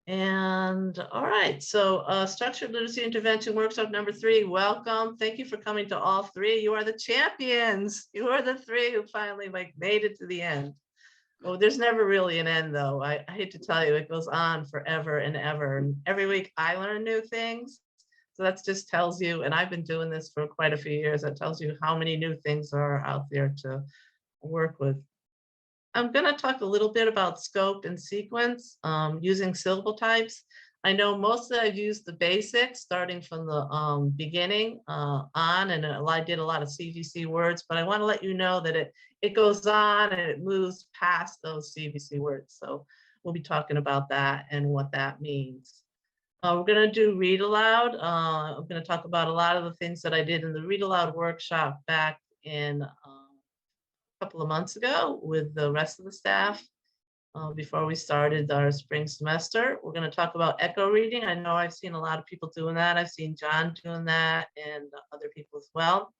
And all right, so structured literacy intervention workshop number 3, welcome. Thank you for coming to all 3. You are the champions. You are the 3 who finally made it to the end. Oh, there's never really an end though. I hate to tell you, it goes on forever and ever. And every week I learn new things. So that just tells you, and I've been doing this for quite a few years, that tells you how many new things are out there to work with. I'm going to talk a little bit about scope and sequence using syllable types. I know mostly I've used the basics starting from the beginning on, and I did a lot of CVC words, but I want to let you know that it goes on and it moves past those CVC words. So we'll be talking about that and what that means. We're going to do read aloud. I'm going to talk about a lot of the things that I did in the read aloud workshop back in couple of months ago with the rest of the staff before we started our spring semester. We're going to talk about echo reading. I know I've seen a lot of people doing that. I've seen John doing that and other people as well.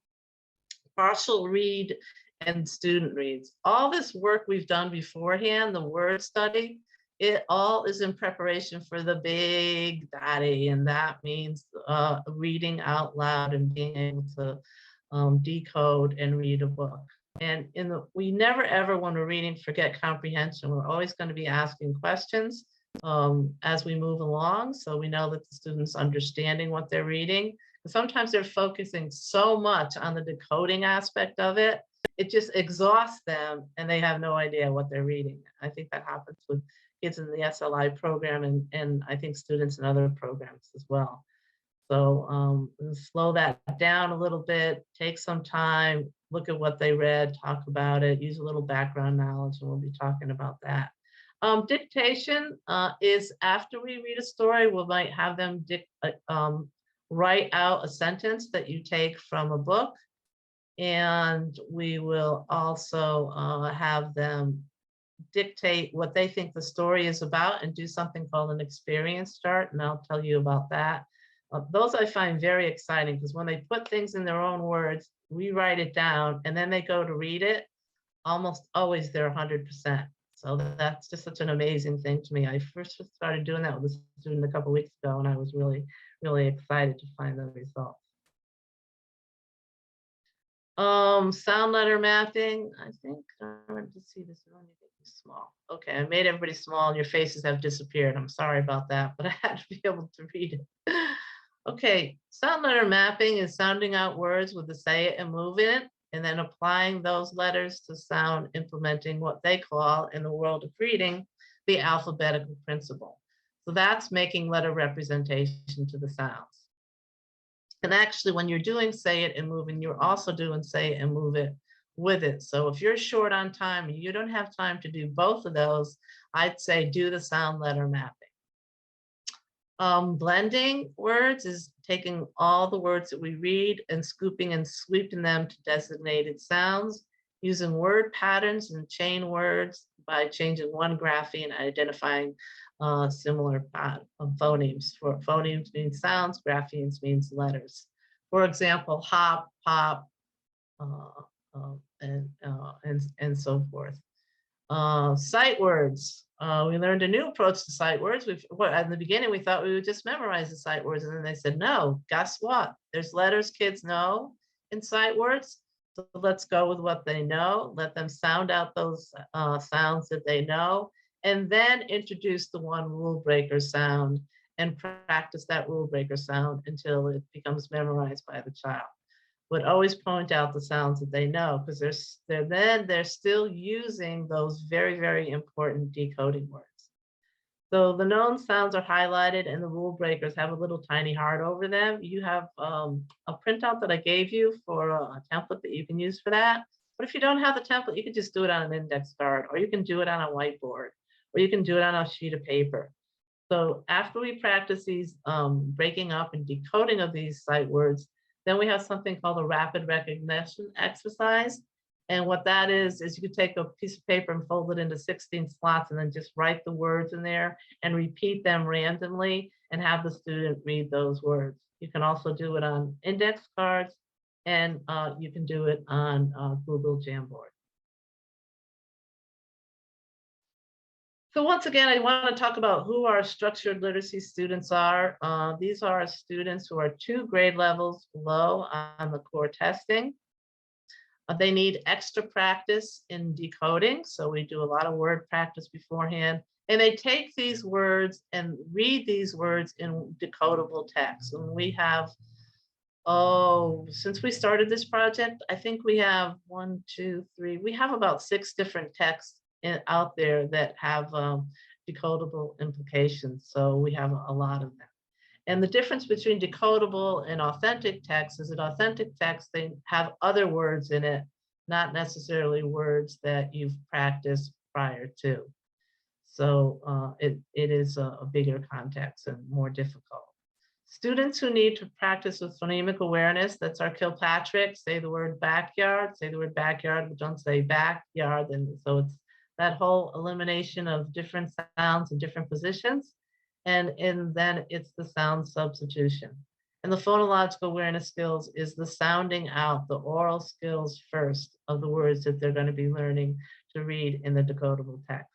Partial read and student reads. All this work we've done beforehand, the word study, it all is in preparation for the big daddy, and that means reading out loud and being able to decode and read a book. And we never ever, when we're reading, forget comprehension. We're always going to be asking questions as we move along, so we know that the student's understanding what they're reading. And sometimes they're focusing so much on the decoding aspect of it, it just exhausts them and they have no idea what they're reading. I think that happens with kids in the SLI program and I think students in other programs as well. So slow that down a little bit, take some time, look at what they read, talk about it, use a little background knowledge, and we'll be talking about that. Dictation is after we read a story, we might have them write out a sentence that you take from a book, and we will also have them dictate what they think the story is about and do something called an experience chart, and I'll tell you about that. Those I find very exciting because when they put things in their own words, we write it down, and then they go to read it, almost always they're 100%. So that's just such an amazing thing to me. I first started doing that with a student a couple of weeks ago, and I was really, really excited to find the results. Sound letter mapping. I think I wanted to see this. I need to be small. Okay, I made everybody small, and your faces have disappeared. I'm sorry about that, but I had to be able to read it. Okay, sound letter mapping is sounding out words with the say it and move in it, and then applying those letters to sound, implementing what they call in the world of reading the alphabetical principle. So that's making letter representation to the sounds. And actually, when you're doing say it and moving, you're also doing say it and move it with it. So if you're short on time and you don't have time to do both of those, I'd say do the sound letter mapping. Blending words is taking all the words that we read and scooping and sweeping them to designated sounds, using word patterns and chain words by changing one grapheme and identifying similar phonemes. For phonemes means sounds, graphemes means letters. For example, hop, pop, and so forth. Sight words. We learned a new approach to sight words. In the beginning, we thought we would just memorize the sight words, and then they said, no, guess what? There's letters kids know in sight words. So let's go with what they know. Let them sound out those sounds that they know, and then introduce the one rule breaker sound and practice that rule breaker sound until it becomes memorized by the child. Would always point out the sounds that they know because they're still using those very, very important decoding words. So the known sounds are highlighted and the rule breakers have a little tiny heart over them. You have a printout that I gave you for a template that you can use for that. But if you don't have the template, you can just do it on an index card, or you can do it on a whiteboard, or you can do it on a sheet of paper. So after we practice these breaking up and decoding of these sight words, then we have something called a rapid recognition exercise. And what that is you could take a piece of paper and fold it into 16 slots and then just write the words in there and repeat them randomly and have the student read those words. You can also do it on index cards, and you can do it on Google Jamboard. So once again, I want to talk about who our structured literacy students are. These are students who are 2 grade levels below on the core testing. They need extra practice in decoding, so we do a lot of word practice beforehand. And they take these words and read these words in decodable text. And we have, oh, since we started this project, I think we have 1, 2, 3, we have about 6 different texts out there that have decodable implications. So we have a lot of them. And the difference between decodable and authentic text is that authentic text, they have other words in it, not necessarily words that you've practiced prior to. So it is a bigger context and more difficult. Students who need to practice with phonemic awareness, that's our Kilpatrick, say the word backyard, but don't say backyard. And so it's that whole elimination of different sounds and different positions. And then it's the sound substitution. And the phonological awareness skills is the sounding out, the oral skills first of the words that they're going to be learning to read in the decodable text.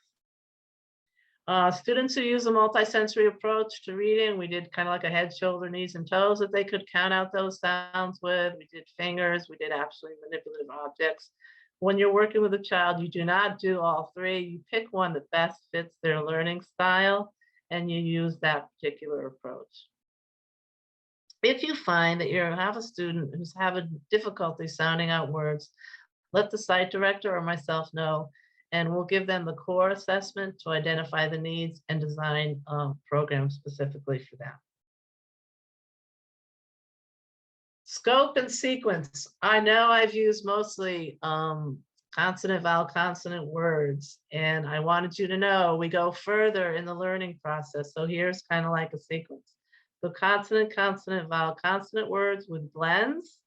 Students who use a multisensory approach to reading, we did kind of like a head, shoulder, knees, and toes that they could count out those sounds with. We did fingers, we did actually manipulative objects. When you're working with a child, you do not do all 3. You pick one that best fits their learning style, and you use that particular approach. If you find that you have a student who's having difficulty sounding out words, let the site director or myself know, and we'll give them the core assessment to identify the needs and design programs specifically for them. Scope and sequence. I know I've used mostly consonant, vowel, consonant words, and I wanted you to know we go further in the learning process. So here's kind of like a sequence. So consonant, consonant, vowel, consonant words with blends.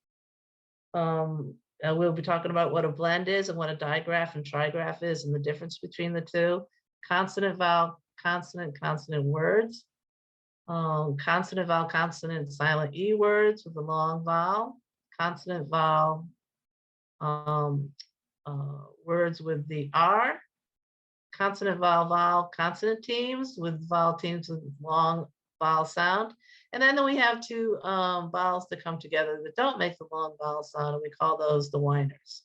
We'll be talking about what a blend is and what a digraph and trigraph is and the difference between the two. Consonant, vowel, consonant, consonant words. Consonant, vowel, consonant, silent E words with a long vowel. Consonant, vowel, words with the R. Consonant, vowel, vowel, consonant teams with vowel teams with long vowel sound. And then we have 2 vowels that come together that don't make the long vowel sound, and we call those the whiners.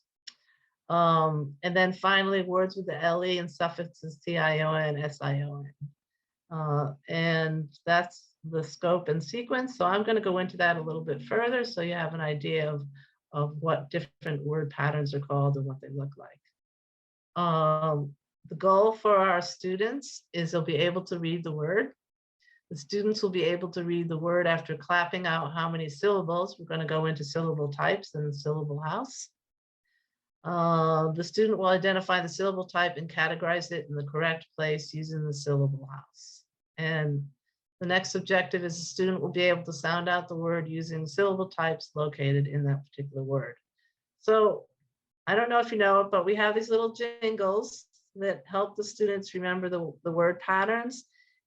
And then finally, words with the LE and suffixes TION, SION. And that's the scope and sequence. So I'm going to go into that a little bit further so you have an idea of what different word patterns are called and what they look like. The goal for our students is they'll be able to read the word. The students will be able to read the word after clapping out how many syllables. We're going to go into syllable types and syllable house. The student will identify the syllable type and categorize it in the correct place using the syllable house. And the next objective is the student will be able to sound out the word using syllable types located in that particular word. So I don't know if you know it, but we have these little jingles that help the students remember the word patterns.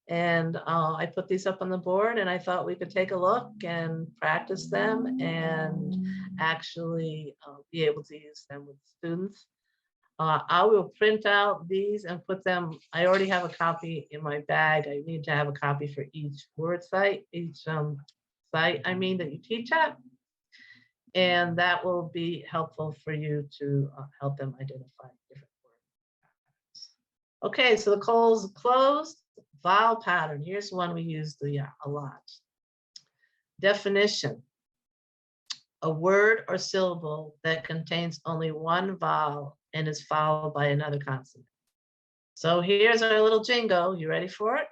And I put these up on the board, and I thought we could take a look and practice them and actually be able to use them with students. I will print out these and put them, I already have a copy in my bag. I need to have a copy for each word site, each site that you teach at. And that will be helpful for you to help them identify different words. Okay, so the polls closed. Vowel pattern. Here's one we use a lot. Definition. A word or syllable that contains only one vowel and is followed by another consonant. So here's our little jingle. You ready for it?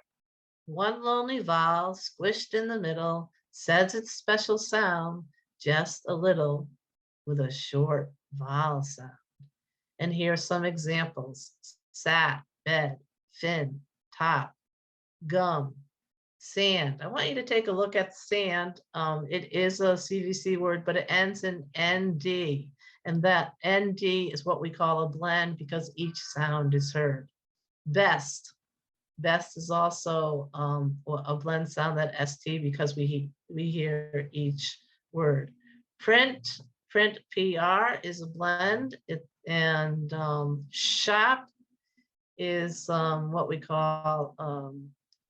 One lonely vowel squished in the middle says its special sound just a little with a short vowel sound. And here are some examples. Sat, bed, fin, top, gum, sand. I want you to take a look at sand. It is a CVC word, but it ends in ND. And that ND is what we call a blend because each sound is heard. Best. Best is also a blend sound, that ST, because we hear each word. Print PR is a blend. And shop is what we call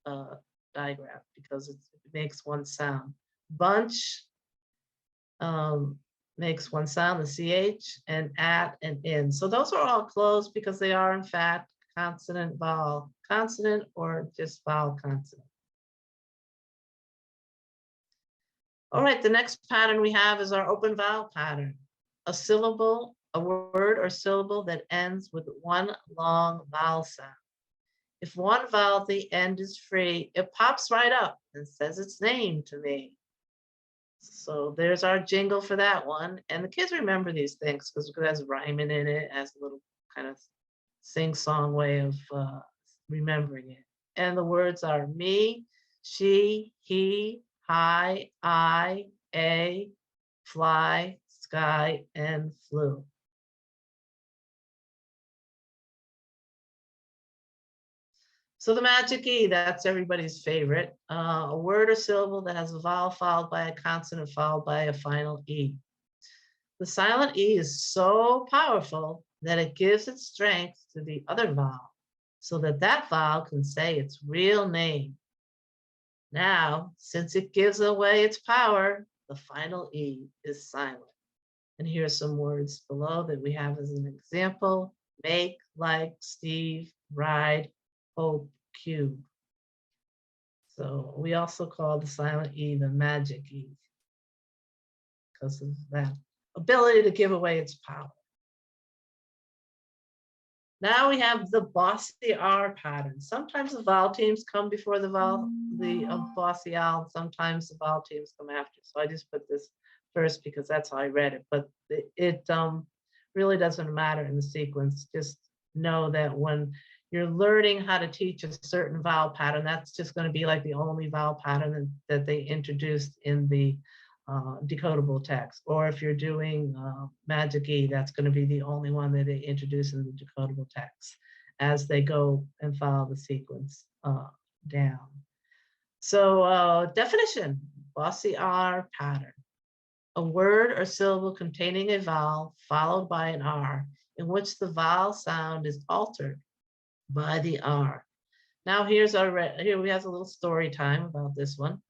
a digraph because it makes one sound. Bunch um, makes one sound, the CH, and at and in. So those are all closed because they are in fact consonant, vowel, consonant, or just vowel consonant. All right, the next pattern we have is our open vowel pattern. A syllable, a word or syllable that ends with one long vowel sound. If one vowel at the end is free, it pops right up and says its name to me. So there's our jingle for that one. And the kids remember these things because it has rhyming in it, has a little kind of sing-song way of remembering it. And the words are me, she, he, hi, I, a, fly, sky, and flew. So the magic E, that's everybody's favorite. A word or syllable that has a vowel followed by a consonant followed by a final E. The silent E is so powerful that it gives its strength to the other vowel so that that vowel can say its real name. Now, since it gives away its power, the final E is silent. And here are some words below that we have as an example: make, like, Steve, ride, hope, cube. So we also call the silent E the magic E because of that ability to give away its power. Now we have the bossy R pattern. Sometimes the vowel teams come before the bossy R, and sometimes the vowel teams come after. So I just put this first because that's how I read it. But it really doesn't matter in the sequence. Just know that when you're learning how to teach a certain vowel pattern, that's just going to be like the only vowel pattern that they introduced in the decodable text. Or if you're doing Magic E, that's going to be the only one that they introduce in the decodable text as they go and follow the sequence down. So definition, bossy R pattern. A word or syllable containing a vowel followed by an R in which the vowel sound is altered by the R. Now here we have a little story time about this one.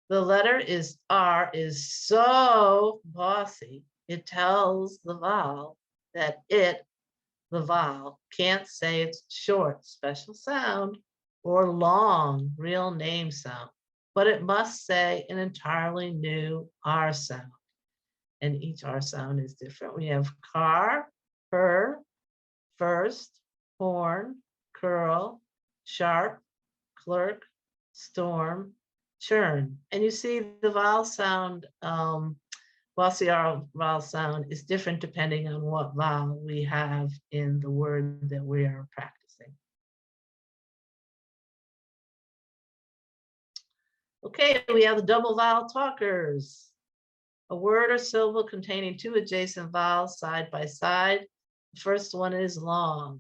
The letter R is so bossy, it tells the vowel that the vowel, can't say its short special sound or long real name sound, but it must say an entirely new R sound. And each R sound is different. We have car, her, first, horn, curl, sharp, clerk, storm, churn. And you see the vowel sound, bossy R vowel sound is different depending on what vowel we have in the word that we are practicing. Okay, we have the double vowel talkers. A word or syllable containing two adjacent vowels side by side. The first one is long.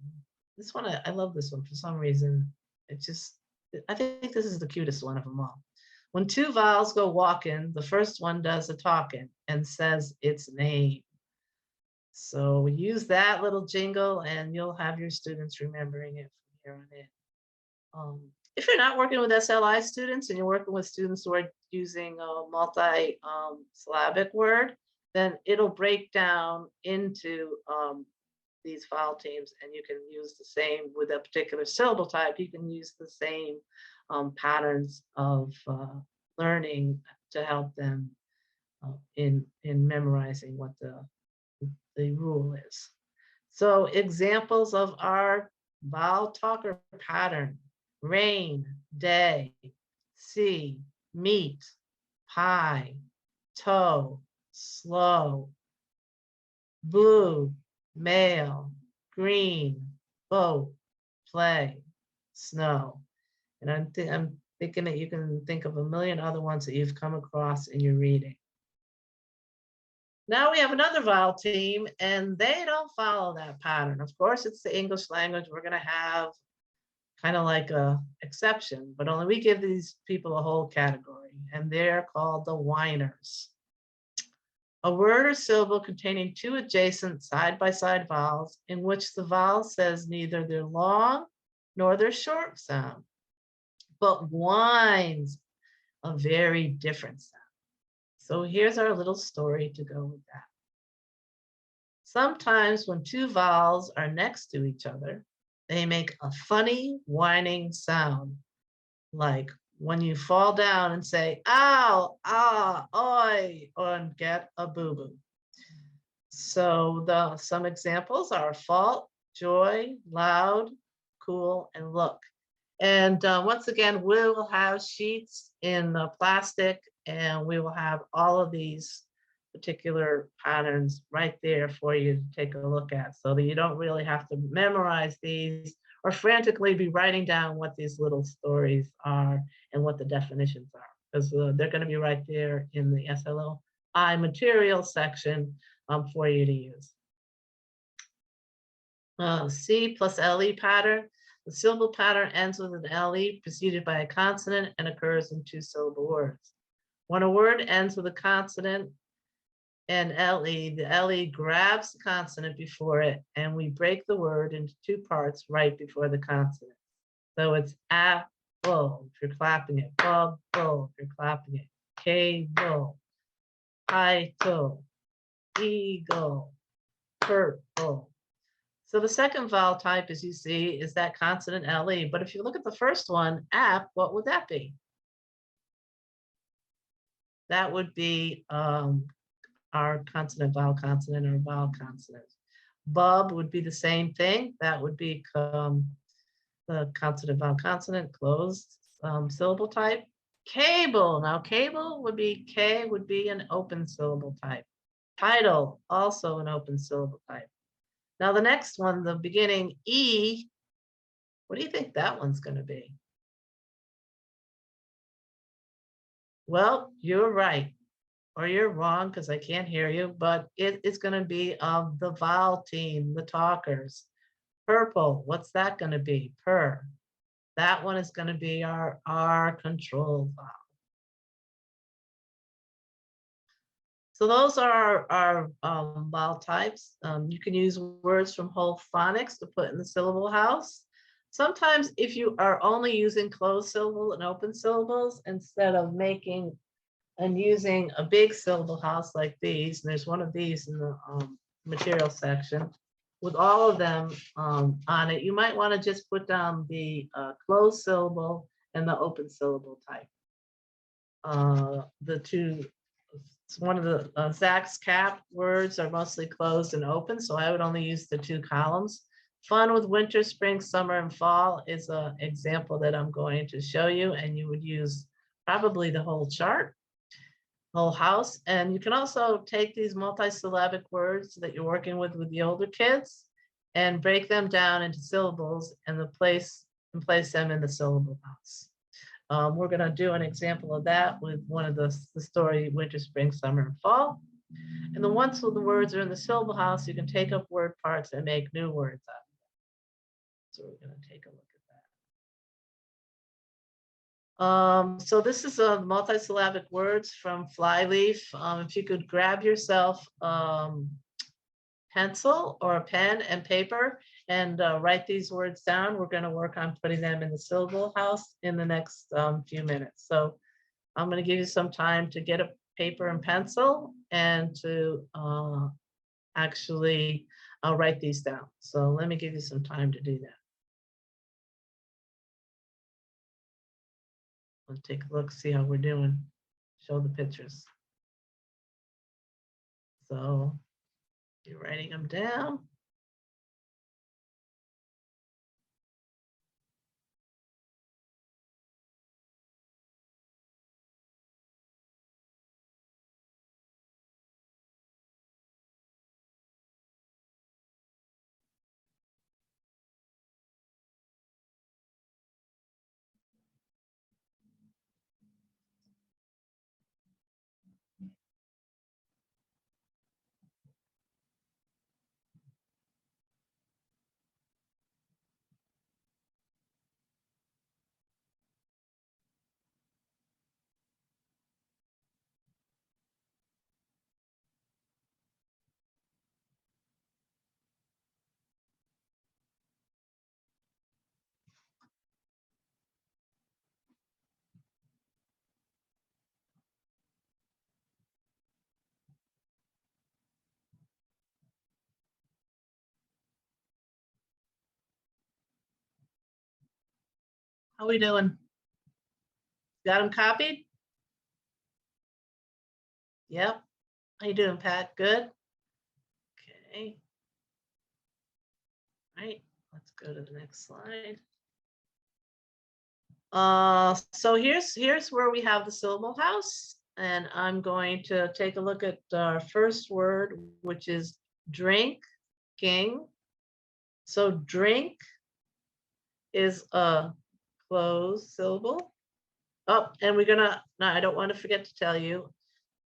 This one, I love this one for some reason. I think this is the cutest one of them all. When two vowels go walking, the first one does the talking and says its name. So use that little jingle and you'll have your students remembering it from here on in. If you're not working with SLI students and you're working with students who are using a multi-syllabic word, then it'll break down into these vowel teams, and you can use the same with a particular syllable type. You can use the same patterns of learning to help them in memorizing what the rule is. So examples of our vowel talker pattern: rain, day, see, meet, pie, toe, slow, blue, male, green, boat, play, snow. And I'm thinking that you can think of a million other ones that you've come across in your reading. Now we have another vowel team, and they don't follow that pattern. Of course, it's the English language. We're going to have kind of like a exception, but only we give these people a whole category, and they're called the whiners. A word or syllable containing two adjacent side-by-side vowels in which the vowel says neither their long nor their short sound, but whines a very different sound. So here's our little story to go with that. Sometimes when two vowels are next to each other, they make a funny whining sound, like when you fall down and say, ow, ah, oi, and get a boo-boo. So some examples are fault, joy, loud, cool, and look. And once again, we will have sheets in plastic, and we will have all of these particular patterns right there for you to take a look at, so that you don't really have to memorize these or frantically be writing down what these little stories are and what the definitions are, because they're going to be right there in the SLI material section for you to use. C plus LE pattern. The syllable pattern ends with an LE preceded by a consonant and occurs in two-syllable words. When a word ends with a consonant and LE, the LE grabs the consonant before it, and we break the word into two parts right before the consonant. So it's apple if you're clapping it, bubble if you're clapping it, cable, title, eagle, purple. So the second vowel type, as you see, is that consonant LE. But if you look at the first one, app, what would that be? That would be our consonant, vowel consonant, or vowel consonant. Bub would be the same thing. That would be the consonant, vowel consonant, closed syllable type. Cable, now cable would be, K would be an open syllable type. Title, also an open syllable type. Now the next one, the beginning E, what do you think that one's going to be? Well, you're right, or you're wrong because I can't hear you, but it is going to be the vowel team, the talkers. Purple, what's that going to be? Purr. That one is going to be our R control vowel. So those are our vowel types. You can use words from whole phonics to put in the syllable house. Sometimes if you are only using closed syllable and open syllables, instead of making and using a big syllable house like these, and there's one of these in the material section, with all of them on it, you might want to just put down the closed syllable and the open syllable type. The two, one of the Zach's cap words are mostly closed and open, so I would only use the two columns. Fun with winter, spring, summer, and fall is an example that I'm going to show you, and you would use probably the whole chart, whole house. And you can also take these multisyllabic words that you're working with the older kids and break them down into syllables and place them in the syllable house. We're going to do an example of that with one of the story, winter, spring, summer, and fall. And then once the words are in the syllable house, you can take up word parts and make new words out of them. So we're going to take a look at that. So this is multisyllabic words from Flyleaf. If you could grab yourself pencil or a pen and paper and write these words down. We're going to work on putting them in the syllable house in the next few minutes. So I'm going to give you some time to get a paper and pencil and to actually write these down. So let me give you some time to do that. Let's take a look, see how we're doing. Show the pictures. So you're writing them down. How we doing? Got them copied? Yep. How you doing, Pat? Good? Okay. All right, let's go to the next slide. So here's where we have the syllable house, and I'm going to take a look at our first word, which is drinking. So drink is a closed syllable. Oh, and we're gonna, no, I don't want to forget to tell you,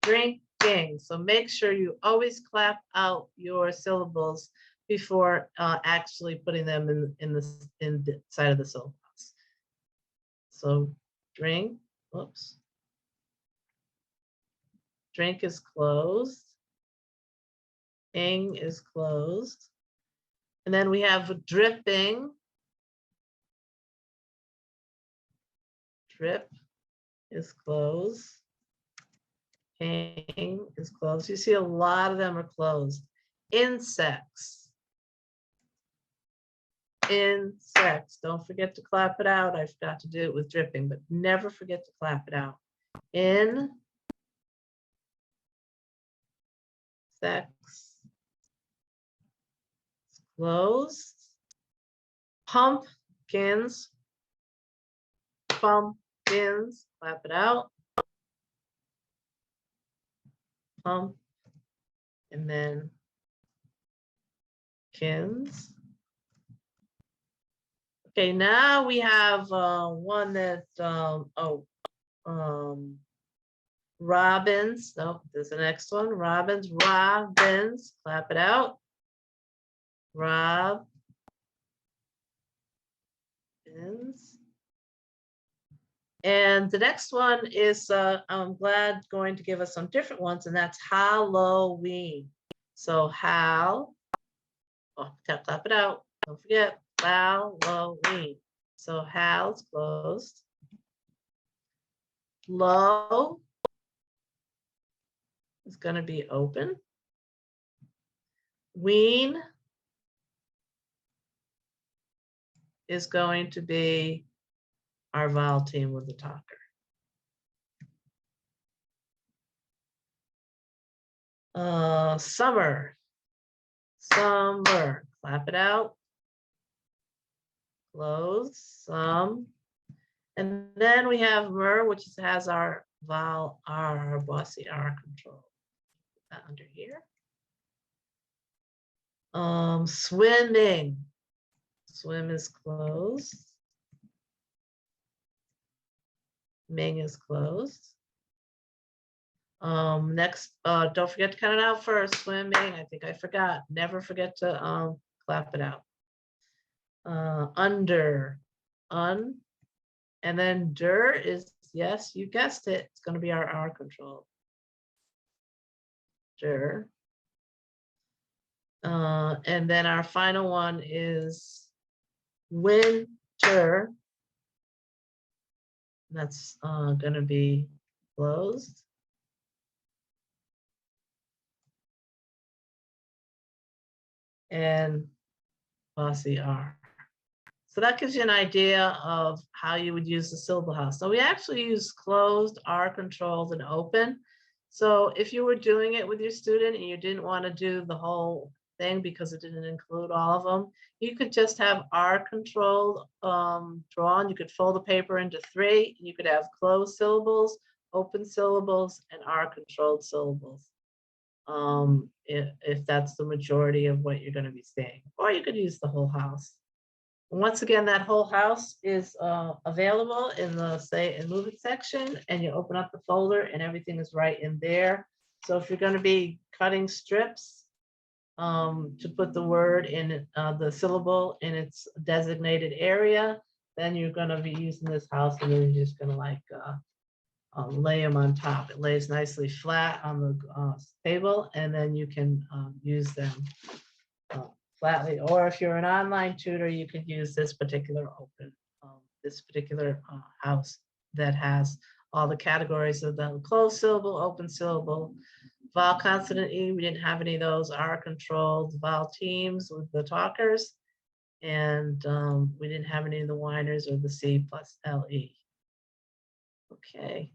drinking. So make sure you always clap out your syllables before actually putting them in the side of the syllable house. So drink, whoops. Drink is closed. Ing is closed. And then we have dripping. Drip is closed. Ing is closed. You see a lot of them are closed. Insects. Insects. Don't forget to clap it out. I forgot to do it with dripping, but never forget to clap it out. In. Sex. Closed. Pumpkins. Pumpkins. Clap it out. Pump. And then kins. Okay, now we have one that, robins. No, there's the next one. Robins, robins. Clap it out. Robins. And the next one is, I'm glad, going to give us some different ones, and that's Halloween. So Hal, oh, clap it out. Don't forget, Halloween. So Hal's closed. Low is going to be open. Ween is going to be our vowel team with the talker. Summer, summer, clap it out. Close, some. And then we have mer, which has our vowel R, our bossy R control. Put that under here. Swimming, swim is closed. Ming is closed. Next, don't forget to count it out first. Swimming, I think I forgot. Never forget to clap it out. Under, un, and then der is, yes, you guessed it. It's going to be our R control. Der. And then our final one is winter. That's going to be closed. And bossy R. So that gives you an idea of how you would use the syllable house. So we actually use closed, R controlled, and open. So if you were doing it with your student and you didn't want to do the whole thing because it didn't include all of them, you could just have R controlled drawn. You could fold the paper into 3. You could have closed syllables, open syllables, and R controlled syllables. If that's the majority of what you're going to be saying, or you could use the whole house. And once again, that whole house is available in the Say and Move It section, and you open up the folder and everything is right in there. So if you're going to be cutting strips to put the word in the syllable in its designated area, then you're going to be using this house, and then you're just going to like lay them on top. It lays nicely flat on the table, and then you can use them flatly. Or if you're an online tutor, you could use this particular house that has all the categories of the closed syllable, open syllable, vowel, consonant, E. We didn't have any of those. R controlled, vowel teams with the talkers, And we didn't have any of the whiners or the C plus LE. Okay.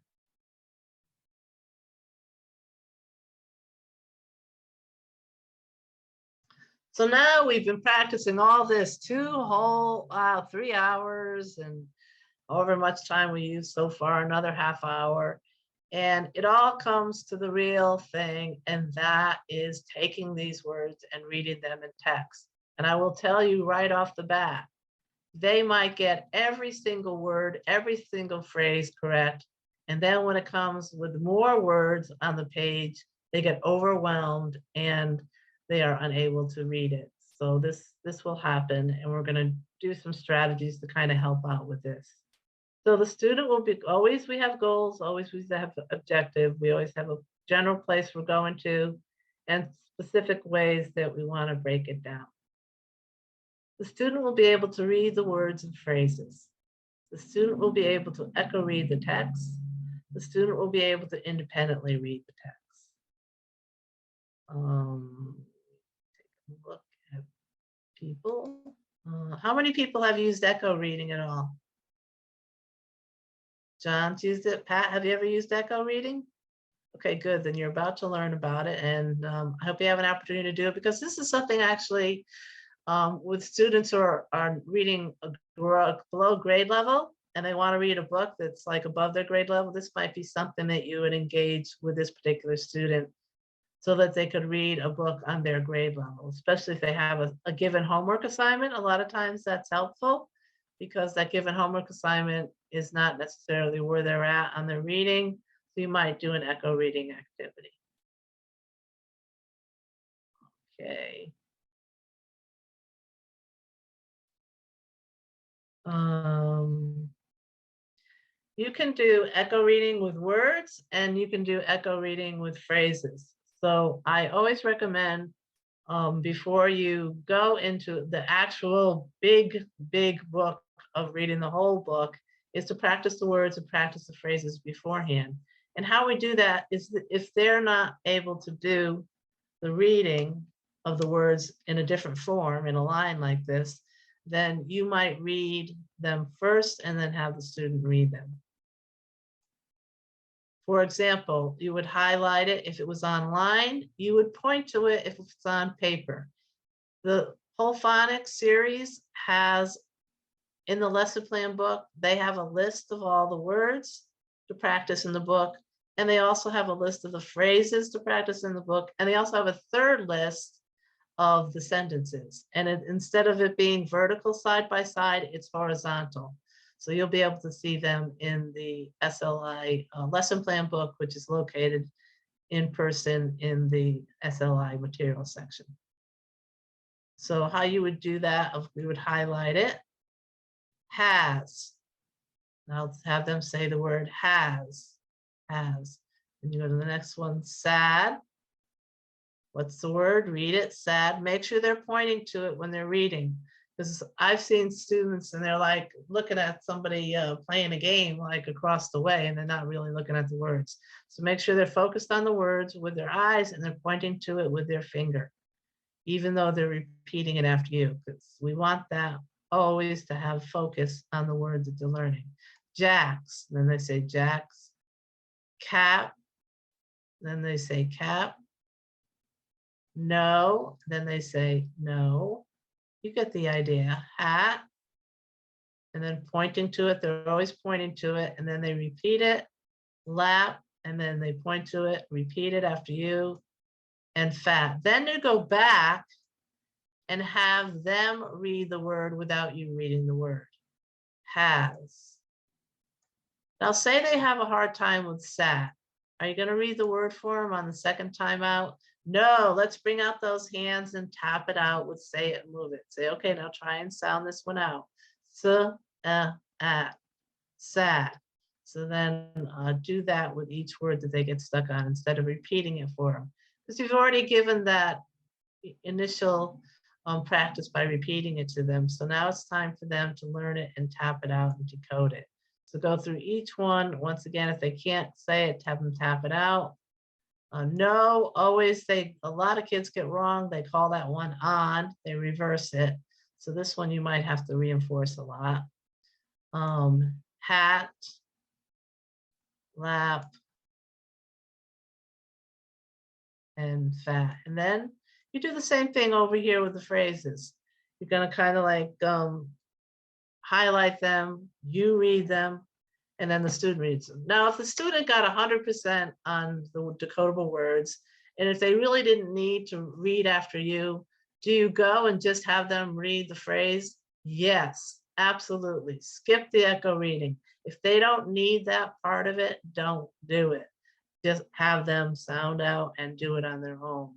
So now we've been practicing all this 3 hours and however much time we use so far, another half hour. And it all comes to the real thing, and that is taking these words and reading them in text. And I will tell you right off the bat, they might get every single word, every single phrase correct. And then when it comes with more words on the page, they get overwhelmed and they are unable to read it. So this will happen, and we're going to do some strategies to kind of help out with this. So the student will be always, we have goals, always we have objective. We always have a general place we're going to and specific ways that we want to break it down. The student will be able to read the words and phrases. The student will be able to echo read the text. The student will be able to independently read the text. Take a look at people. How many people have used echo reading at all? John's used it. Pat, have you ever used echo reading? Okay, good. Then you're about to learn about it. And I hope you have an opportunity to do it, because this is something actually with students who are reading below grade level and they want to read a book that's like above their grade level. This might be something that you would engage with this particular student so that they could read a book on their grade level, especially if they have a given homework assignment. A lot of times that's helpful because that given homework assignment is not necessarily where they're at on their reading. So you might do an echo reading activity. Okay. You can do echo reading with words and you can do echo reading with phrases. So I always recommend before you go into the actual big book of reading the whole book is to practice the words and practice the phrases beforehand. And how we do that is that if they're not able to do the reading of the words in a different form, in a line like this, then you might read them first and then have the student read them. For example, you would highlight it if it was online, you would point to it if it's on paper. The whole phonics series has, in the lesson plan book, they have a list of all the words to practice in the book, and they also have a list of the phrases to practice in the book, and they also have a third list of the sentences. And instead of it being vertical side by side, it's horizontal. So you'll be able to see them in the SLI lesson plan book, which is located in person in the SLI material section. So how you would do that, we would highlight it. Has. Now let's have them say the word has. Has. And you go to the next one, sad. What's the word? Read it, sad. Make sure they're pointing to it when they're reading. Because I've seen students and they're like looking at somebody playing a game like across the way and they're not really looking at the words. So make sure they're focused on the words with their eyes and they're pointing to it with their finger, even though they're repeating it after you, because we want that always to have focus on the words that they're learning. Jacks, then they say jacks. Cap, then they say cap. No, then they say no. You get the idea. Hat, and then pointing to it. They're always pointing to it, and then they repeat it. Lap, and then they point to it, repeat it after you. And fat. Then you go back and have them read the word without you reading the word. Has. Now say they have a hard time with sat. Are you going to read the word for them on the second time out? No, let's bring out those hands and tap it out with say it and move it. Say, okay, now try and sound this one out. At, sat. So then do that with each word that they get stuck on instead of repeating it for them. Because you've already given that initial practice by repeating it to them. So now it's time for them to learn it and tap it out and decode it. So go through each one. Once again, if they can't say it, have them tap it out. No, always a lot of kids get wrong. They call that one on, they reverse it. So this one you might have to reinforce a lot. Hat, lap, and fat. And then you do the same thing over here with the phrases. You're going to kind of like highlight them, you read them, and then the student reads them. Now, if the student got 100% on the decodable words, and if they really didn't need to read after you, do you go and just have them read the phrase? Yes, absolutely. Skip the echo reading. If they don't need that part of it, don't do it. Just have them sound out and do it on their own.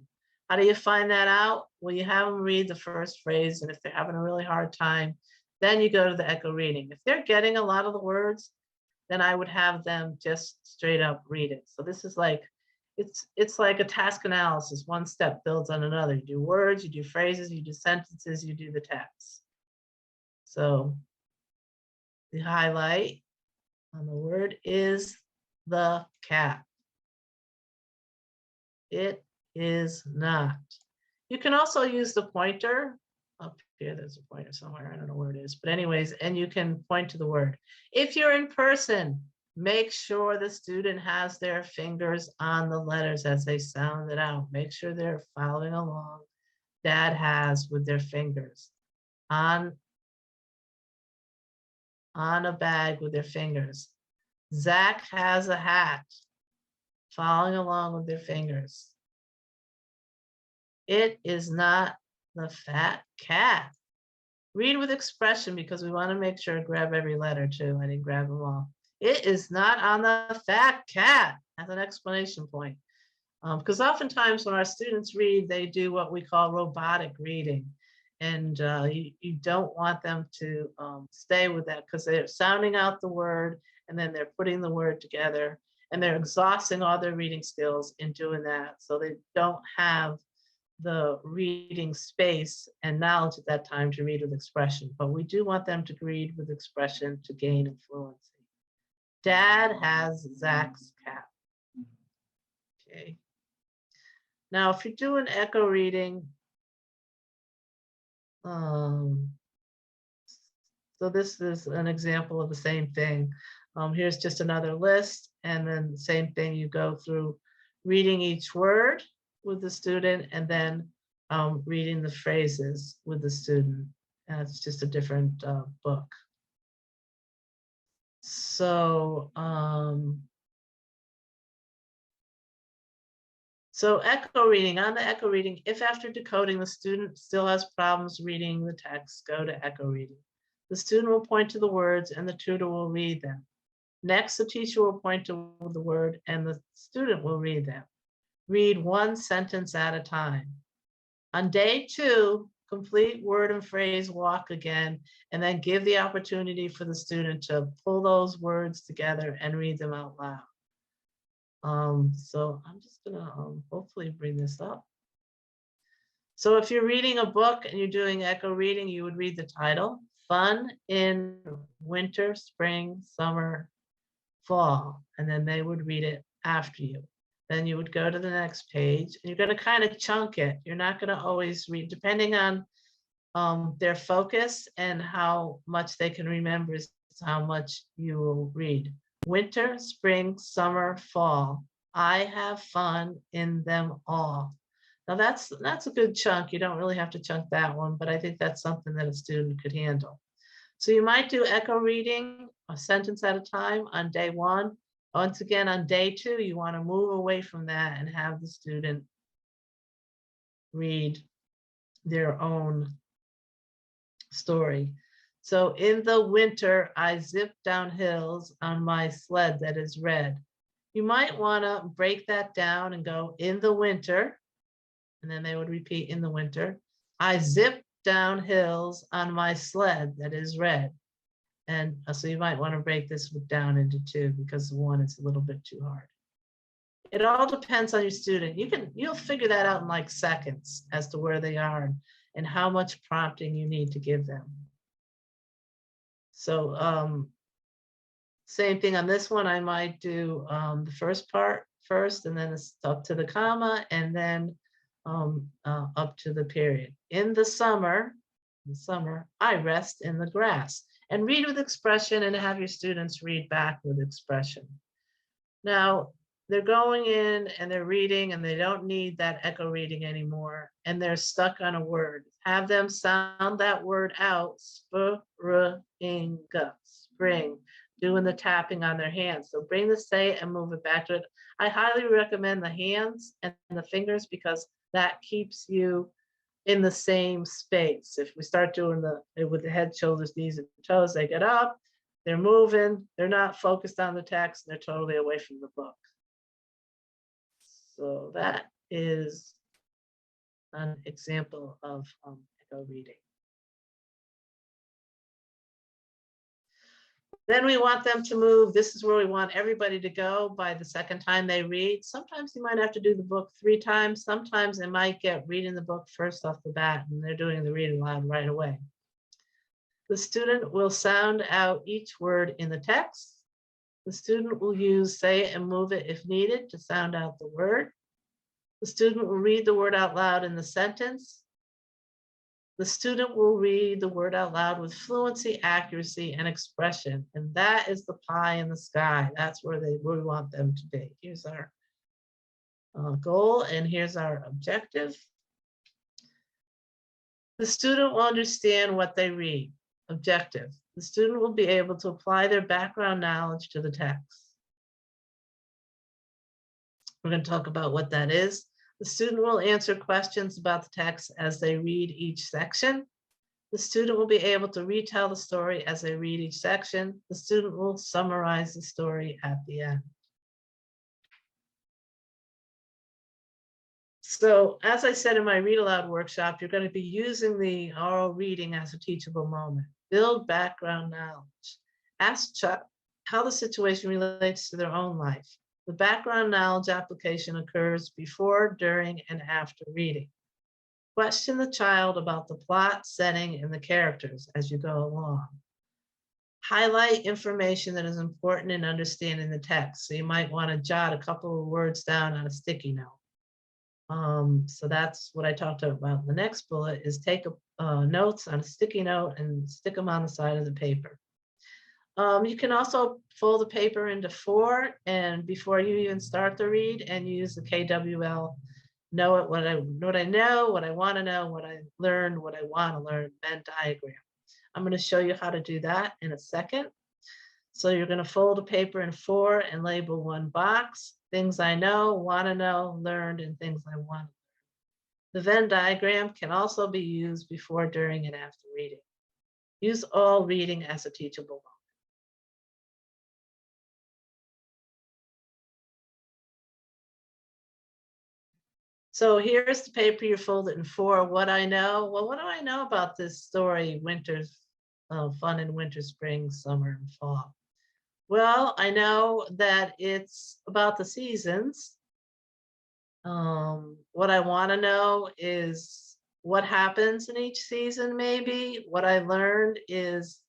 How do you find that out? Well, you have them read the first phrase, and if they're having a really hard time, then you go to the echo reading. If they're getting a lot of the words, then I would have them just straight up read it. So this is like, it's like a task analysis. One step builds on another. You do words, you do phrases, you do sentences, you do the text. So the highlight on the word is the cat. It is not. You can also use the pointer. Up here, there's a pointer somewhere. I don't know where it is. But anyways, and you can point to the word. If you're in person, make sure the student has their fingers on the letters as they sound it out. Make sure they're following along. Dad has with their fingers on a bag with their fingers. Zach has a hat, following along with their fingers. It is not the fat cat. Read with expression because we want to make sure to grab every letter too. I didn't grab them all. It is not on the fat cat as an explanation point. Because oftentimes when our students read, they do what we call robotic reading. And you don't want them to stay with that because they're sounding out the word and then they're putting the word together and they're exhausting all their reading skills in doing that. So they don't have the reading space and knowledge at that time to read with expression, but we do want them to read with expression to gain fluency. Dad has Zach's cat. Okay. Now, if you do an echo reading, so this is an example of the same thing. Here's just another list, and then the same thing, you go through reading each word with the student and then reading the phrases with the student. And it's just a different book. So, so echo reading, on the echo reading, if after decoding the student still has problems reading the text, go to echo reading. The student will point to the words and the tutor will read them. Next, the teacher will point to the word and the student will read them. Read one sentence at a time. On day 2, complete word and phrase walk again, and then give the opportunity for the student to pull those words together and read them out loud. So I'm just gonna hopefully bring this up. So if you're reading a book and you're doing echo reading, you would read the title, Fun in Winter, Spring, Summer, Fall, and then they would read it after you. Then you would go to the next page and you're going to kind of chunk it. You're not going to always read, depending on their focus and how much they can remember is how much you will read. Winter, spring, summer, fall. I have fun in them all. Now that's a good chunk. You don't really have to chunk that one, but I think that's something that a student could handle. So you might do echo reading a sentence at a time on day 1. Once again, on day 2, you want to move away from that and have the student read their own story. So in the winter, I zip down hills on my sled that is red. You might want to break that down and go in the winter, and then they would repeat in the winter. I zip down hills on my sled that is red. And so you might want to break this down into 2 because 1 is a little bit too hard. It all depends on your student. You'll figure that out in like seconds as to where they are and how much prompting you need to give them. So same thing on this one. I might do the first part first, and then it's up to the comma, and then up to the period. In the summer, In the summer, I rest in the grass. And read with expression and have your students read back with expression. Now, they're going in and they're reading and they don't need that echo reading anymore. And they're stuck on a word. Have them sound that word out, spring, spring, doing the tapping on their hands. So bring the say and move it back to it. I highly recommend the hands and the fingers because that keeps you in the same space. If we start doing with the head, shoulders, knees, and toes, they get up, they're moving, they're not focused on the text, they're totally away from the book. So that is an example of echo reading. Then we want them to move. This is where we want everybody to go by the second time they read. Sometimes you might have to do the book 3 times. Sometimes they might get reading the book first off the bat and they're doing the reading aloud right away. The student will sound out each word in the text. The student will use say it and move it if needed to sound out the word. The student will read the word out loud in the sentence. The student will read the word out loud with fluency, accuracy, and expression. And that is the pie in the sky. That's where we want them to be. Here's our goal, and here's our objective. The student will understand what they read. Objective. The student will be able to apply their background knowledge to the text. We're going to talk about what that is. The student will answer questions about the text as they read each section. The student will be able to retell the story as they read each section. The student will summarize the story at the end. So as I said in my read aloud workshop, you're going to be using the oral reading as a teachable moment. Build background knowledge. Ask Chuck how the situation relates to their own life. The background knowledge application occurs before, during, and after reading. Question the child about the plot, setting, and the characters as you go along. Highlight information that is important in understanding the text. So you might want to jot a couple of words down on a sticky note. So that's what I talked about. The next bullet is take notes on a sticky note and stick them on the side of the paper. You can also fold the paper into 4 and before you even start the read and use the KWL, know it, what I know, what I want to know, what I learned, what I want to learn, Venn diagram. I'm going to show you how to do that in a second. So you're going to fold a paper in 4 and label one box, things I know, want to know, learned, and things I want. The Venn diagram can also be used before, during, and after reading. Use all reading as a teachable moment. So here's the paper you folded in 4. What I know. Well, what do I know about this story, Winter's Fun in Winter, Spring, Summer, and Fall? Well, I know that it's about the seasons. What I want to know is what happens in each season, maybe. What I learned is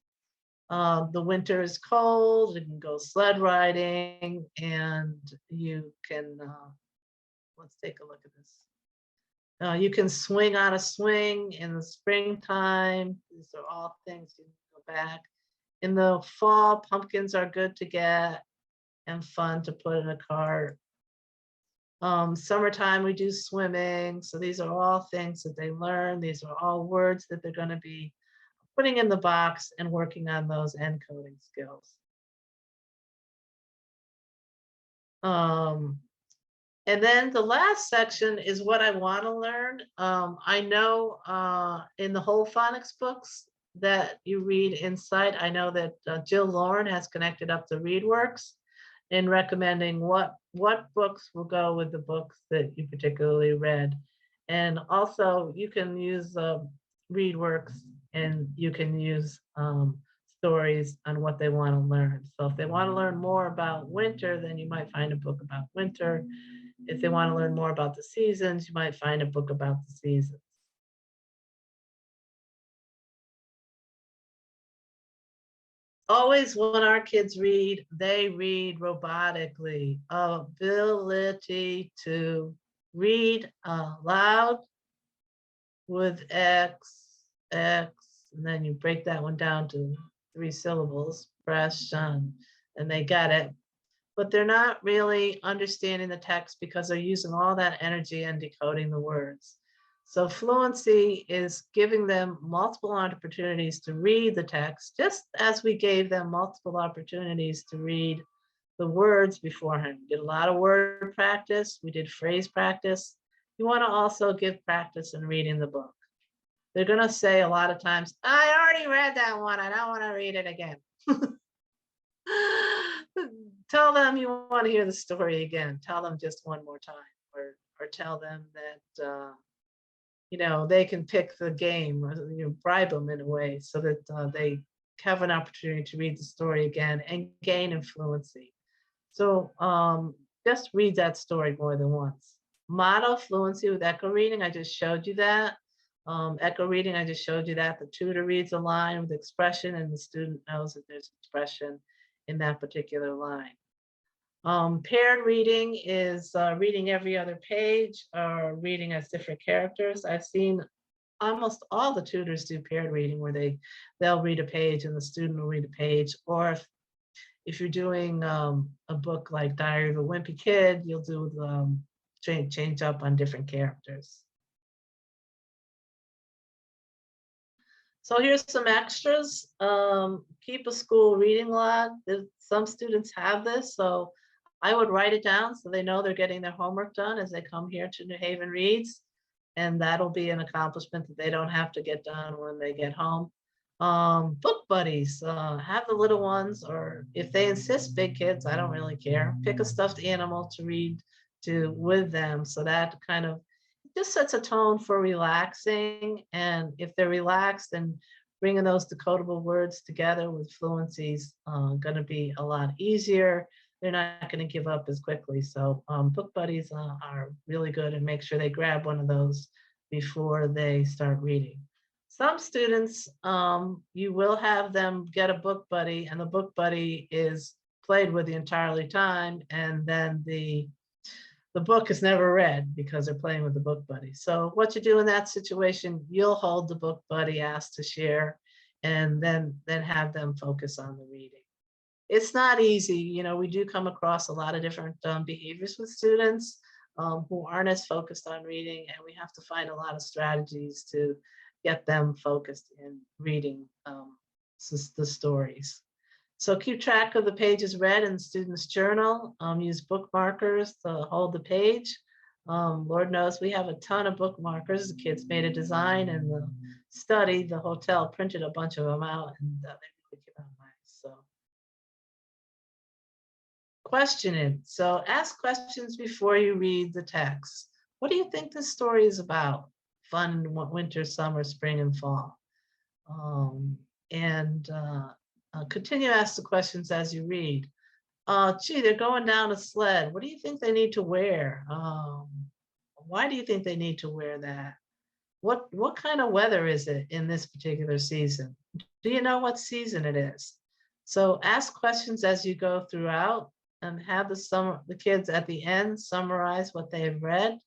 the winter is cold, you can go sled riding, and you can let's take a look at this. You can swing on a swing in the springtime. These are all things you can go back. In the fall, pumpkins are good to get and fun to put in a cart. Summertime, we do swimming. So these are all things that they learn. These are all words that they're going to be putting in the box and working on those encoding skills. And then the last section is what I want to learn. I know in the whole phonics books that you read inside, I know that Jill Lauren has connected up the ReadWorks in recommending what books will go with the books that you particularly read. And also you can use ReadWorks and you can use stories on what they want to learn. So if they want to learn more about winter, then you might find a book about winter. If they want to learn more about the seasons, you might find a book about the seasons. Always when our kids read, they read robotically. Ability to read aloud with X, X, and then you break that one down to 3 syllables, question, and they get it. But they're not really understanding the text because they're using all that energy and decoding the words. So fluency is giving them multiple opportunities to read the text, just as we gave them multiple opportunities to read the words beforehand. We did a lot of word practice. We did phrase practice. You want to also give practice in reading the book. They're going to say a lot of times, I already read that one. I don't want to read it again. Tell them you want to hear the story again. Tell them just one more time, or tell them that they can pick the game, or bribe them in a way so that they have an opportunity to read the story again and gain in fluency. So just read that story more than once. Model fluency with echo reading. I just showed you that. Echo reading, I just showed you that. The tutor reads a line with expression and the student knows that there's expression in that particular line. Paired reading is reading every other page or reading as different characters. I've seen almost all the tutors do paired reading where they'll read a page and the student will read a page. Or if you're doing a book like Diary of a Wimpy Kid, you'll do change up on different characters. So here's some extras. Keep a school reading log. Some students have this, so I would write it down so they know they're getting their homework done as they come here to New Haven Reads. And that'll be an accomplishment that they don't have to get done when they get home. Book buddies, have the little ones, or if they insist, big kids, I don't really care. Pick a stuffed animal to read with them. So that kind of just sets a tone for relaxing. And if they're relaxed, then bringing those decodable words together with fluency is going to be a lot easier. They're not going to give up as quickly. So book buddies are really good, and make sure they grab one of those before they start reading. Some students, you will have them get a book buddy, and the book buddy is played with the entirely time, and then the book is never read because they're playing with the book buddy. So what you do in that situation, you'll hold the book buddy asked to share, and then have them focus on the reading. It's not easy. We do come across a lot of different behaviors with students who aren't as focused on reading, and we have to find a lot of strategies to get them focused in reading the stories. So keep track of the pages read in the student's journal. Use bookmarkers to hold the page. Lord knows we have a ton of bookmarkers. The kids made a design, and the hotel printed a bunch of them out, and they really came out nice. So questioning. So ask questions before you read the text. What do you think this story is about? Fun in winter, summer, spring, and fall. Continue to ask the questions as you read. Gee, they're going down a sled. What do you think they need to wear? Why do you think they need to wear that? What kind of weather is it in this particular season? Do you know what season it is? So ask questions as you go throughout, and have the kids at the end summarize what they have read.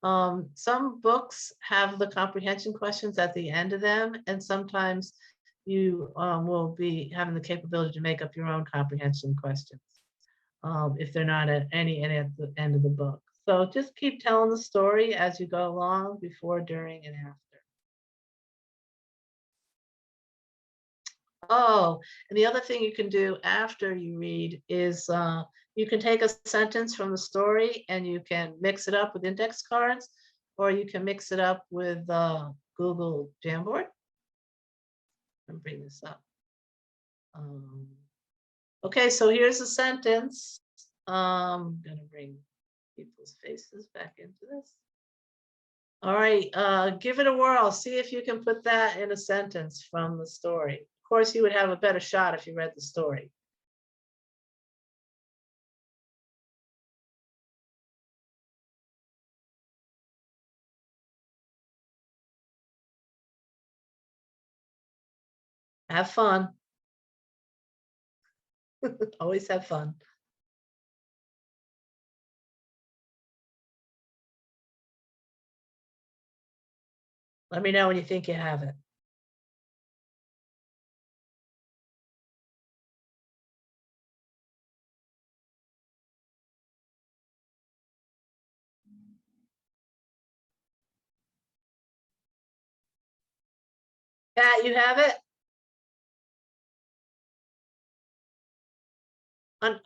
Some books have the comprehension questions at the end of them, and sometimes you will be having the capability to make up your own comprehension questions if they're not at any at the end of the book. So just keep telling the story as you go along, before, during, and after. Oh, and the other thing you can do after you read is you can take a sentence from the story and you can mix it up with index cards, or you can mix it up with Google Jamboard. Let me bring this up. Okay, so here's a sentence. I'm going to bring people's faces back into this. All right, give it a whirl. See if you can put that in a sentence from the story. Of course, you would have a better shot if you read the story. Have fun. Always have fun. Let me know when you think you have it. Pat, you have it?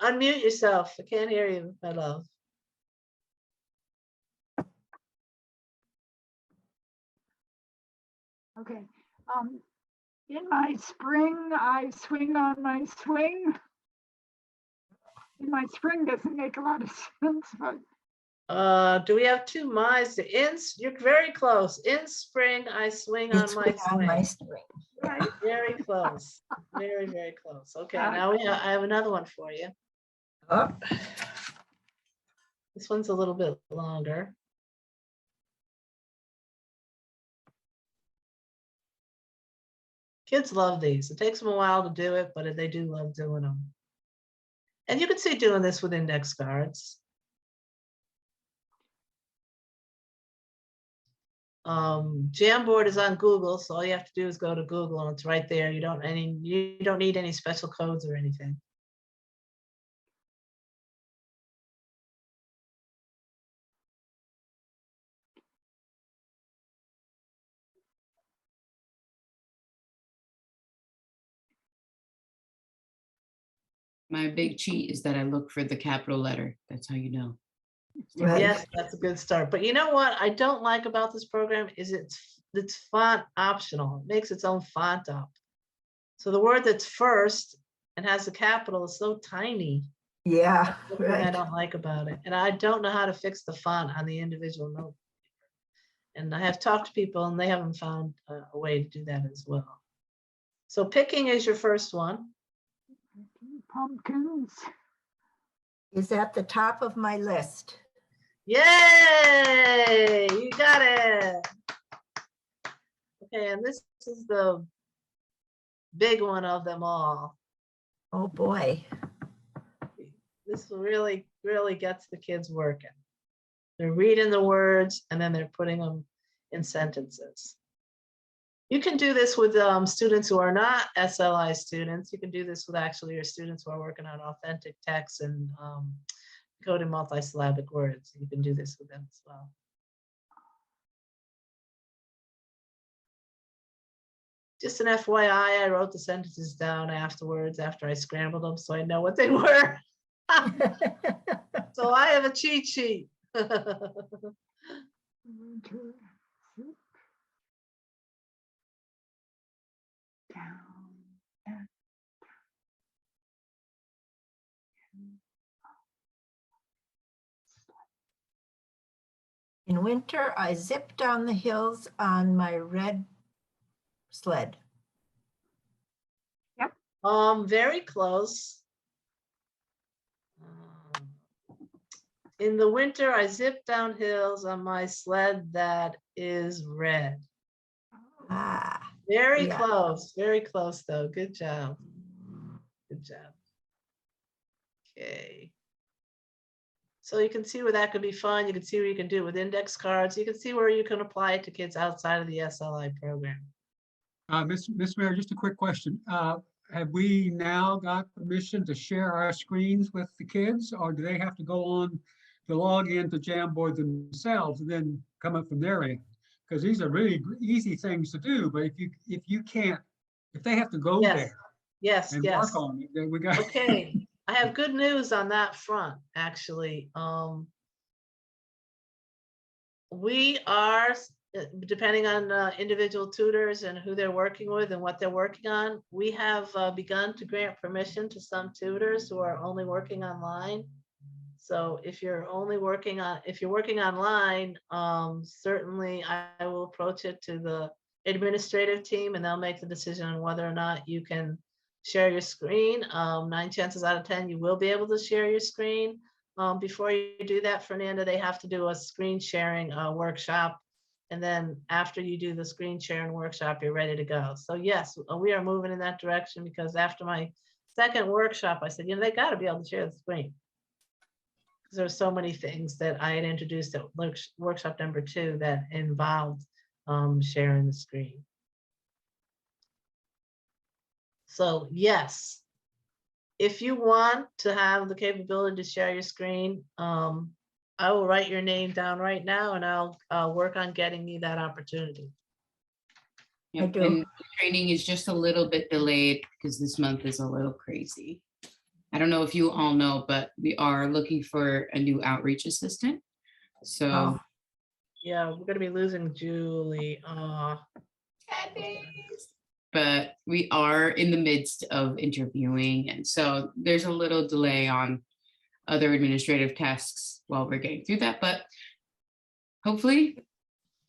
Unmute yourself. I can't hear you, my love. Okay. In my spring, I swing on my swing. In my spring doesn't make a lot of sense, but Do we have two my's? You're very close. In spring, I swing on my swing. right. Very close. Very, very close. Okay, Uh, now I have another one for you. Oh, This one's a little bit longer. Kids love these. It takes them a while to do it, but they do love doing them. And you can see doing this with index cards. Jamboard is on Google, so all you have to do is go to Google and it's right there. You don't need any special codes or anything. My big cheat is that I look for the capital letter. That's how you know. right. Yes, that's a good start. But you know what I don't like about this program is it's font optional. It makes its own font up. So the word that's first and has the capital is so tiny. Yeah, That's the thing I right. don't like about it. And I don't know how to fix the font on the individual note. And I have talked to people and they haven't found a way to do that as well. So picking is your first one. pumpkins. Is at the top of my list. Yay! You got it. Okay, and this is the big one of them all. Oh, boy. This really, really gets the kids working. They're reading the words and then they're putting them in sentences. You can do this with students who are not SLI students. You can do this with actually your students who are working on authentic text and coded multisyllabic words. You can do this with them as well. Just an FYI, I wrote the sentences down afterwards after I scrambled them so I know what they were. So I have a cheat sheet. In winter, I zip down the hills on my red sled. Very close. In the winter, I zip down hills on my sled that is red. Ah, Very yeah. close though. Good job. Good job. Okay. So you can see where that could be fun. You can see where you can do it with index cards. You can see where you can apply it to kids outside of the SLI program. Miss Mayor, just a quick question. Have we now got permission to share our screens with the kids, or do they have to go on to log into Jamboard themselves and then come up from their end? Because these are really easy things to do, but if they have to go Yes. there Yes, and yes. work on it, then we got. Okay, I have good news on that front, actually. We are, depending on individual tutors and who they're working with and what they're working on, we have begun to grant permission to some tutors who are only working online. So if you're working online, certainly I will approach it to the administrative team and they'll make the decision on whether or not you can share your screen. 9 chances out of 10, you will be able to share your screen. Before you do that, Fernanda, they have to do a screen sharing workshop. And then after you do the screen sharing workshop, you're ready to go. So yes, we are moving in that direction because after my second workshop, I said, they got to be able to share the screen. Because there are so many things that I had introduced at workshop number 2 that involved sharing the screen. So yes, if you want to have the capability to share your screen, I will write your name down right now and I'll work on getting you that opportunity. Yep, do. and training is just a little bit delayed because this month is a little crazy. I don't know if you all know, but we are looking for a new outreach assistant. So Oh, Yeah, we're gonna be losing Julie. but we are in the midst of interviewing. And so there's a little delay on other administrative tasks while we're getting through that, but hopefully you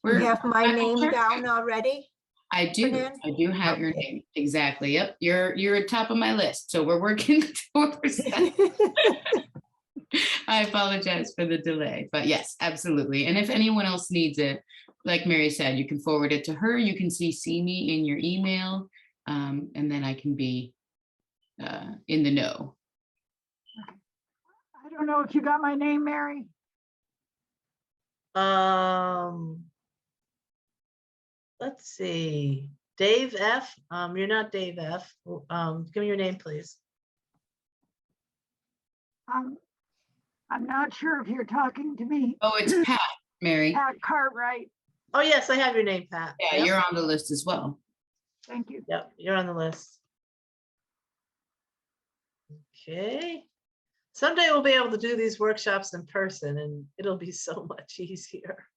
we're. have my back on name track. down already? I do. Fernand? I do have your Okay. name. Exactly. Yep. You're at top of my list. So we're working towards that. I apologize for the delay, but yes, absolutely. And if anyone else needs it, like Mary said, you can forward it to her. You can CC me in your email, and then I can be in the know. I don't know if you got my name, Mary. Let's see, Dave F. You're not Dave F. Give me your name, please. I'm not sure if you're talking to me. Oh, it's Pat, Mary. Pat Cartwright. Oh, yes, I have your name, Pat. Yeah, Yep, you're on the list as well. Thank you. yep, you're on the list. Okay. Someday we'll be able to do these workshops in person and it'll be so much easier.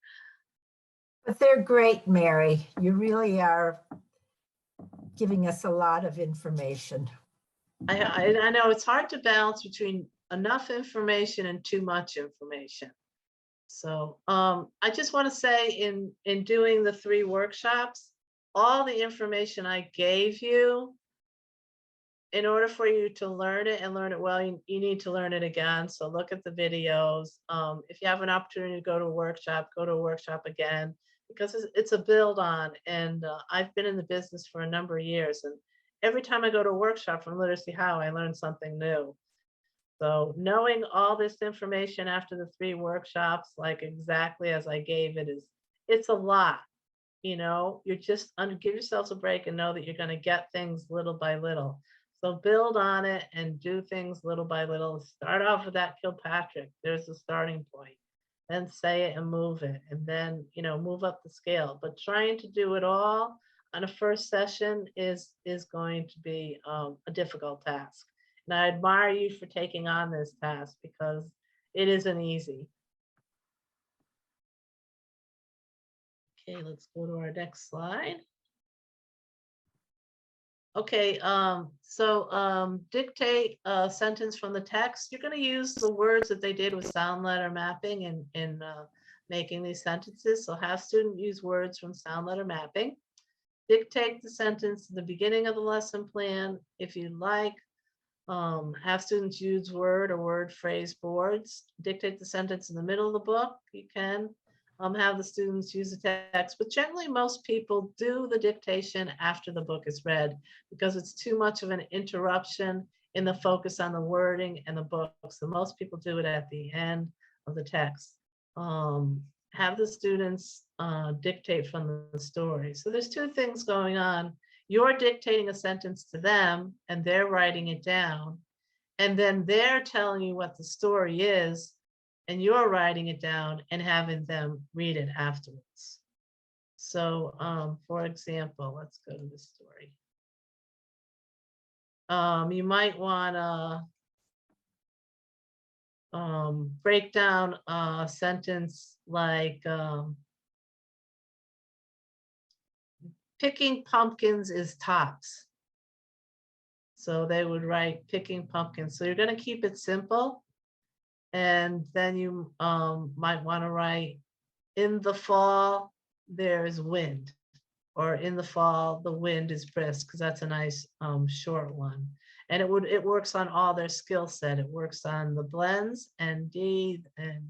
But they're great, Mary. You really are giving us a lot of information. I know it's hard to balance between enough information and too much information. So I just want to say in doing the 3 workshops, all the information I gave you, in order for you to learn it and learn it well, you need to learn it again. So look at the videos. If you have an opportunity to go to a workshop again, because it's a build on. And I've been in the business for a number of years. And every time I go to a workshop from Literacy How, I learn something new. So knowing all this information after the 3 workshops, like exactly as I gave it, it's a lot. You know, you're just give yourselves a break and know that you're going to get things little by little. So build on it and do things little by little. Start off with that Kilpatrick. There's the starting point. Then say it and move it. And then, move up the scale. But trying to do it all on a first session is going to be a difficult task. And I admire you for taking on this task because it isn't easy. Okay, let's go to our next slide. Okay, so dictate a sentence from the text. You're going to use the words that they did with sound letter mapping in making these sentences. So have student use words from sound letter mapping. Dictate the sentence at the beginning of the lesson plan if you like. Have students use word or word phrase boards. Dictate the sentence in the middle of the book. You can have the students use the text, but generally most people do the dictation after the book is read because it's too much of an interruption in the focus on the wording and the book. So most people do it at the end of the text. Have the students dictate from the story. So there's 2 things going on. You're dictating a sentence to them and they're writing it down. And then they're telling you what the story is and you're writing it down and having them read it afterwards. So for example, let's go to the story. You might want to break down a sentence like picking pumpkins is tops. So they would write picking pumpkins. So you're going to keep it simple. And then you might want to write in the fall, there's wind, or in the fall, the wind is brisk, because that's a nice short one. And it works on all their skill set. It works on the blends and D and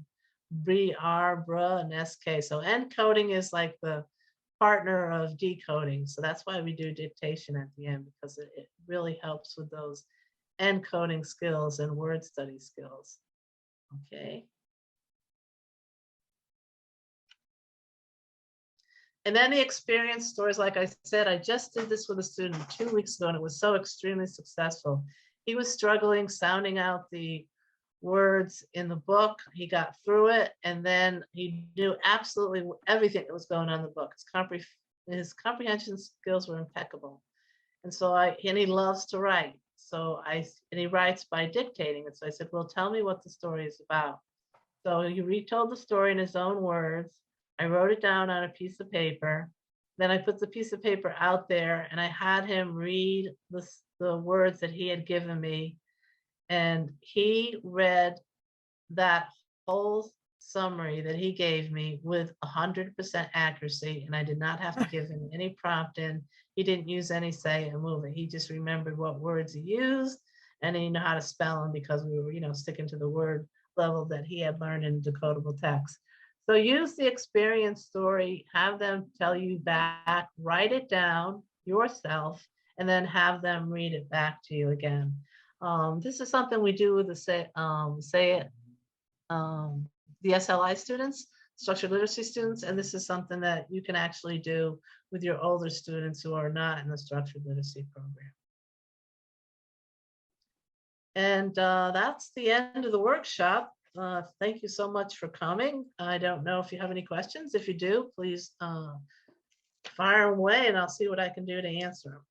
B, R, BRA, and SK. So encoding is like the partner of decoding. So that's why we do dictation at the end, because it really helps with those encoding skills and word study skills. Okay. And then the experience stories, like I said, I just did this with a student 2 weeks ago and it was so extremely successful. He was struggling sounding out the words in the book. He got through it and then he knew absolutely everything that was going on in the book. His his comprehension skills were impeccable. And so and he loves to write. And he writes by dictating it. So I said, well, tell me what the story is about. So he retold the story in his own words. I wrote it down on a piece of paper. Then I put the piece of paper out there and I had him read the words that he had given me. And he read that whole summary that he gave me with 100% accuracy. And I did not have to give him any prompt in. He didn't use any say and move it. He just remembered what words he used and he knew how to spell them because we were, sticking to the word level that he had learned in decodable text. So use the experience story, have them tell you back, write it down yourself, and then have them read it back to you again. This is something we do with the the SLI students, structured literacy students, and this is something that you can actually do with your older students who are not in the structured literacy program. And that's the end of the workshop. Thank you so much for coming. I don't know if you have any questions. If you do, please fire away and I'll see what I can do to answer them.